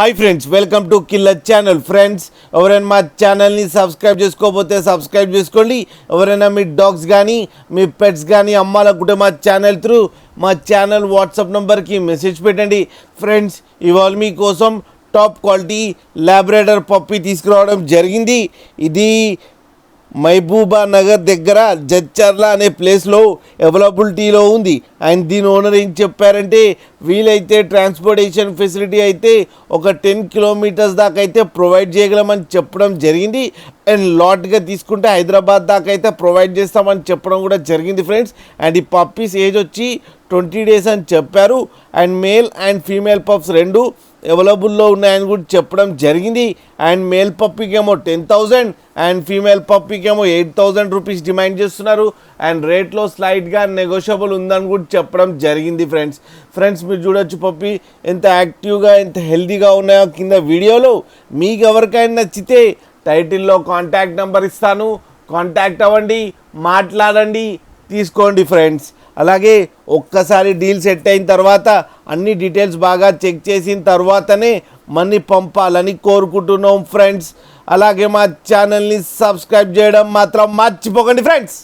Hi friends, welcome to killer channel. Friends, ఎవరైనా మా ఛానల్ని సబ్స్క్రైబ్ చేసుకోకపోతే సబ్స్క్రైబ్ చేసుకోండి. ఎవరైనా మీ డాగ్స్ కానీ మీ పెట్స్ కానీ అమ్మాలనుకుంటే మా ఛానల్ త్రూ మా ఛానల్ వాట్సాప్ నెంబర్కి మెసేజ్ పెట్టండి. ఫ్రెండ్స్, ఇవాళ మీకోసం టాప్ క్వాలిటీ లాబ్రాడర్ పప్పీ తీసుకురావడం జరిగింది. ఇది మహబూబా నగర్ దగ్గర జడ్చర్ల అనే ప్లేస్లో అవైలబిలిటీలో ఉంది. అండ్ దీని ఓనర్ ఏం చెప్పారంటే, వీలైతే ట్రాన్స్పోర్టేషన్ ఫెసిలిటీ అయితే ఒక 10 కిలోమీటర్స్ దాకా అయితే ప్రొవైడ్ చేయగలమని చెప్పడం జరిగింది. అండ్ లాట్గా తీసుకుంటే హైదరాబాద్ దాకా అయితే ప్రొవైడ్ చేస్తామని చెప్పడం కూడా జరిగింది ఫ్రెండ్స్. అండ్ ఈ పప్పీస్ ఏజ్ వచ్చి 20 days అని చెప్పారు. And male and female pups రెండు అవైలబుల్లో ఉన్నాయని కూడా చెప్పడం జరిగింది. అండ్ మేల్ పప్పీకి ఏమో 10,000 అండ్ ఫీమేల్ పప్పీకి ఏమో 8,000 రూపీస్ డిమాండ్ చేస్తున్నారు. అండ్ రేట్లో స్లైట్గా నెగోషియబుల్ ఉందని కూడా చెప్పడం జరిగింది ఫ్రెండ్స్, మీరు చూడొచ్చు పప్పీ ఎంత యాక్టివ్గా ఎంత హెల్తీగా ఉన్నాయో కింద వీడియోలో. మీకు ఎవరికైనా నచ్చితే టైటిల్లో కాంటాక్ట్ నెంబర్ ఇస్తాను, కాంటాక్ట్ అవ్వండి, మాట్లాడండి, తీసుకోండి ఫ్రెండ్స్. అలాగే ఒక్కసారి డీల్ సెట్ అయిన తర్వాత అన్ని డీటెయిల్స్ బాగా చెక్ చేసిన తర్వాతనే మనీ పంపాలని కోరుకుంటున్నాం ఫ్రెండ్స్. అలాగే మా ఛానల్ని సబ్స్క్రైబ్ చేయడం మాత్రం మర్చిపోకండి ఫ్రెండ్స్.